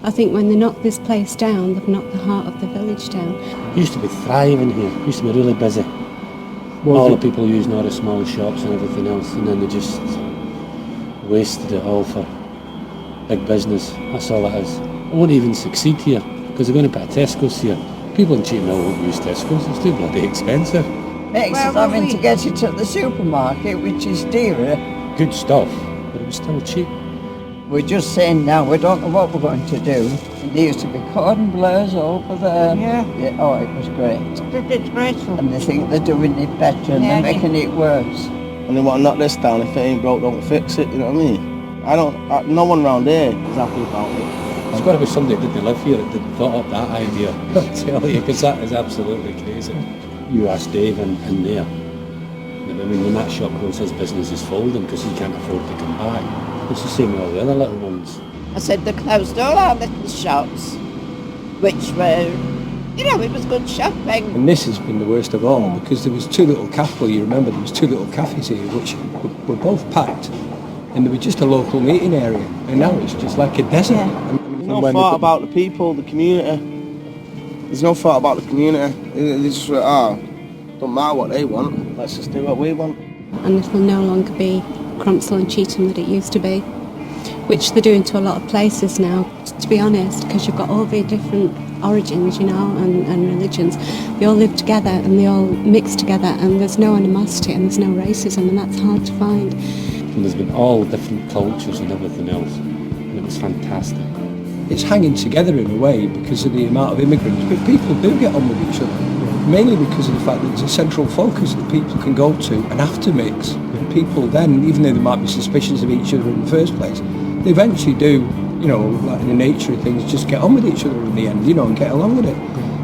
I think when they knock this place down, they've knocked the heart of the village down. It used to be thriving here, it used to be really busy. All the people using all the small shops and everything else, and then they just wasted it all for big business. That's all it is. It won't even succeed here, because they're going to put a Tesco's here. People in Cheetham won't use Tesco's, it's too bloody expensive. Makes us having to get it at the supermarket, which is dearer. Good stuff, but it was still cheap. We're just saying now, we don't know what we're going to do. There used to be cordon bleus over there. Yeah. Oh, it was great. It's graceful. And they think they're doing it better and they're making it worse. And they want to knock this down. If it ain't broke, don't fix it, you know what I mean? No one round here is happy about it. There's got to be somebody that didn't live here that didn't thought up that idea, I tell you, because that is absolutely crazy. You ask Dave in there, I mean, when that shop closes, his business is folding because he can't afford to come back. It's the same with all the other little ones. I said they closed all our little shops, which were, it was good shopping. And this has been the worst of all, because there was two little cafes, you remember, there was two little cafes here, which were both packed, and there was just a local meeting area, and now it's just like a desert. Yeah. There's no thought about the people, the community. There's no thought about the community. They just don't matter what they want, let's just do what we want. And it will no longer be Cromsall and Cheetham that it used to be, which they're doing to a lot of places now, to be honest, because you've got all the different origins, and religions. They all live together and they all mix together, and there's no animosity and there's no racism, and that's hard to find. And there's been all different cultures and everything else, and it was fantastic. It's hanging together in a way because of the amount of immigrants, but people do get on with each other, mainly because of the fact that there's a central focus that people can go to and have to mix. And people then, even though they might be suspicious of each other in the first place, they eventually do, like in the nature of things, just get on with each other in the end, and get along with it.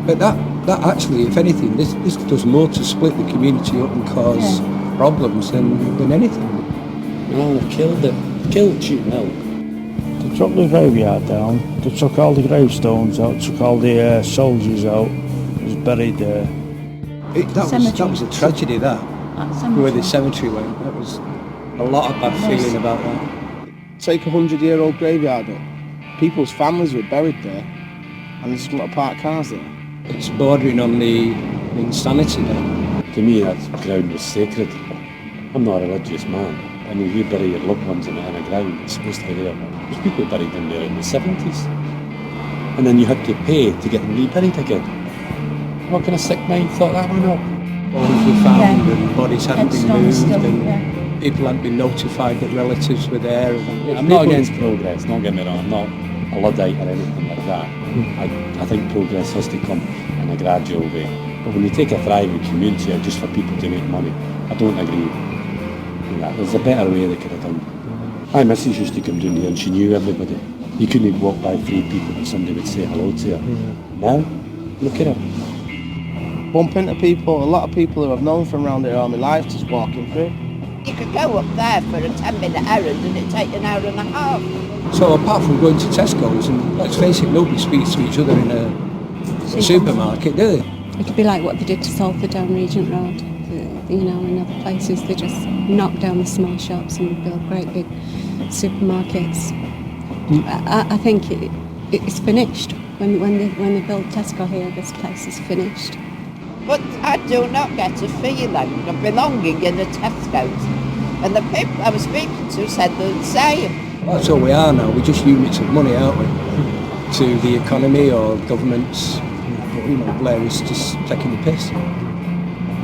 But that actually, if anything, this does more to split the community up and cause problems than anything. Well, they've killed it. Killed Cheetham. They took the graveyard down, they took all the gravestones out, took all the soldiers out, was buried there. That was a tragedy, that. Where the cemetery went. That was a lot of bad feeling about that. Take a 100-year-old graveyard up. People's families were buried there, and they just want to park cars there. It's bordering on the insanity now. To me, that ground was sacred. I'm not a religious man. I mean, you bury your loved ones in a ground, it's supposed to be there. There's people buried in there in the 70s. And then you had to pay to get them reburied again. What kind of sick mind thought that one up? Bodies were found and bodies hadn't been moved and people hadn't been notified that relatives were there. I'm not against progress, don't get me wrong, I'm not a Luddite or anything like that. I think progress has to come in a gradual way. But when you take a thriving community out just for people to make money, I don't agree with that. There's a better way they could have done. My missus used to come down here and she knew everybody. You couldn't even walk by 3 people and somebody would say hello to her. Now, look at her. Bump into people, a lot of people who I've known from around here all my life just walking through. You could go up there for a 10-minute errand and it'd take an hour and a half. So apart from going to Tesco's, and let's face it, nobody speaks to each other in a supermarket, do they? It'd be like what they did to Salford down Regent Road. In other places they just knock down the small shops and build great big supermarkets. I think it's finished. When they build Tesco here, this place is finished. But I do not get a feeling of belonging in a Tesco's. And the people I was speaking to said the same. Well, that's all we are now. We're just units of money, aren't we? To the economy or governments. Blair is just taking the piss.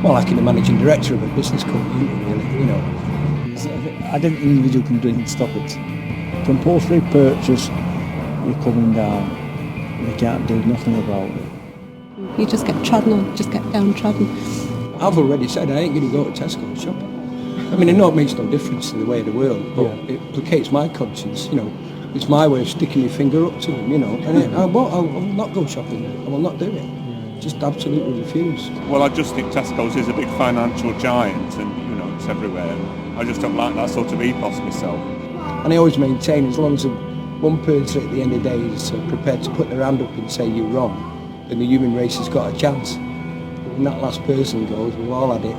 More like the managing director of a business company, really, I think an individual can do anything to stop it. Compulsory purchase, you're coming down. They can't do nothing about it. You just get trodden on, just get downtrodden. I've already said I ain't going to go to Tesco shopping. I mean, I know it makes no difference to the way of the world, but it placates my conscience, It's my way of sticking my finger up to them, And I will not go shopping there. I will not do it. Just absolutely refuse. Well, I just think Tesco's is a big financial giant and, it's everywhere. I just don't like that sort of ethos myself. And I always maintain, as long as one person at the end of the day is prepared to put their hand up and say you're wrong, then the human race has got a chance. When that last person goes, we've all had it.